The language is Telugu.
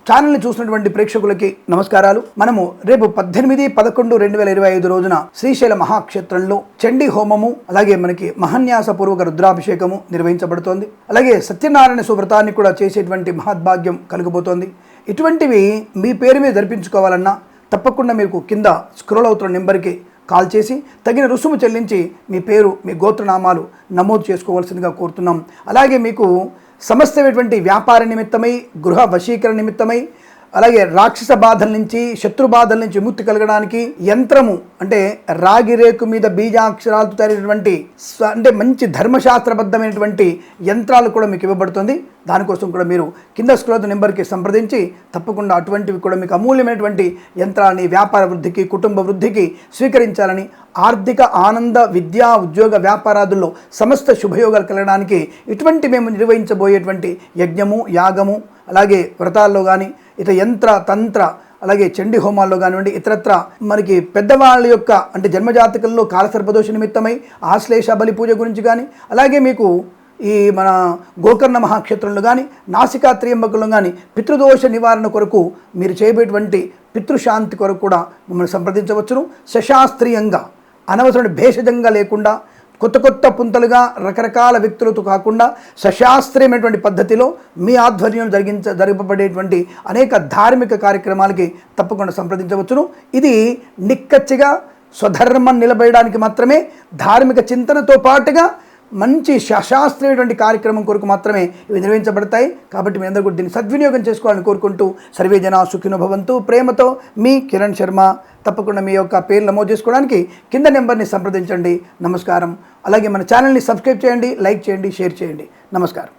ఛానల్ని చూసినటువంటి ప్రేక్షకులకి నమస్కారాలు. మనము రేపు 18/11/2025 రోజున శ్రీశైల మహాక్షేత్రంలో చండీ హోమము, అలాగే మనకి మహాన్యాసపూర్వక రుద్రాభిషేకము నిర్వహించబడుతోంది. అలాగే సత్యనారాయణ సువ్రతాన్ని కూడా చేసేటువంటి మహద్భాగ్యం కలగబోతోంది. ఇటువంటివి మీ పేరు మీద జరిపించుకోవాలన్నా తప్పకుండా మీకు కింద స్క్రోల్ అవుతున్న నెంబర్కి కాల్ చేసి తగిన రుసుము చెల్లించి మీ పేరు, మీ గోత్రనామాలు నమోదు చేసుకోవాల్సిందిగా కోరుతున్నాం. అలాగే మీకు సమస్తమైనటువంటి వ్యాపార నిమిత్తమై, గృహ వశీకరణ నిమిత్తమై, అలాగే రాక్షస బాధల నుంచి, శత్రు బాధల నుంచి విముక్తి కలగడానికి యంత్రము అంటే రాగి రేకు మీద బీజాక్షరాలతో తయారైనటువంటి అంటే మంచి ధర్మశాస్త్రబద్ధమైనటువంటి యంత్రాలు కూడా మీకు ఇవ్వబడుతుంది. దానికోసం కూడా మీరు కింద స్క్రోల్ నెంబర్కి సంప్రదించి తప్పకుండా అటువంటివి కూడా మీకు అమూల్యమైనటువంటి యంత్రాన్ని వ్యాపార వృద్ధికి, కుటుంబ వృద్ధికి స్వీకరించాలని, ఆర్థిక ఆనంద, విద్యా, ఉద్యోగ, వ్యాపారాదుల్లో సమస్త శుభయోగాలు కలగడానికి ఇటువంటి మేము నిర్వహించబోయేటువంటి యజ్ఞము, యాగము, అలాగే వ్రతాల్లో కానీ, ఇతర యంత్ర తంత్ర, అలాగే చండీ హోమాల్లో కానివ్వండి, ఇతరత్ర మనకి పెద్దవాళ్ళ యొక్క అంటే జన్మజాతకంలో కాలసర్పదోష నిమిత్తమై ఆశ్లేష బలి పూజ గురించి కానీ, అలాగే మీకు ఈ మన గోకర్ణ మహాక్షేత్రంలో కానీ, నాసికా త్రియంబకంలో కానీ పితృదోష నివారణ కొరకు మీరు చేయబోయేటువంటి పితృశాంతి కొరకు కూడా మమ్మల్ని సంప్రదించవచ్చును. సశాస్త్రీయంగా, అనవసరమైన భేషజంగా లేకుండా, కొత్త కొత్త పుంతలుగా రకరకాల వ్యక్తులతో కాకుండా సశాస్త్రీయమైనటువంటి పద్ధతిలో మీ ఆధ్వర్యంలో జరపబడేటువంటి అనేక ధార్మిక కార్యక్రమాలకి తప్పకుండా సంప్రదించవచ్చును. ఇది నిక్కచ్చిగా స్వధర్మం నిలబడడానికి మాత్రమే, ధార్మిక చింతనతో పాటుగా మంచి శాస్త్రీయటువంటి కార్యక్రమం కొరకు మాత్రమే ఇవి నిర్వహించబడతాయి. కాబట్టి మీ అందరూ కూడా దీన్ని సద్వినియోగం చేసుకోవాలని కోరుకుంటూ సర్వే జనా సుఖినో భవంతు. ప్రేమతో మీ కిరణ్ శర్మ. తప్పకుండా మీ యొక్క పేర్లు నమోదు చేసుకోవడానికి కింద నెంబర్ని సంప్రదించండి. నమస్కారం. అలాగే మన ఛానల్ని సబ్స్క్రైబ్ చేయండి, లైక్ చేయండి, షేర్ చేయండి. నమస్కారం.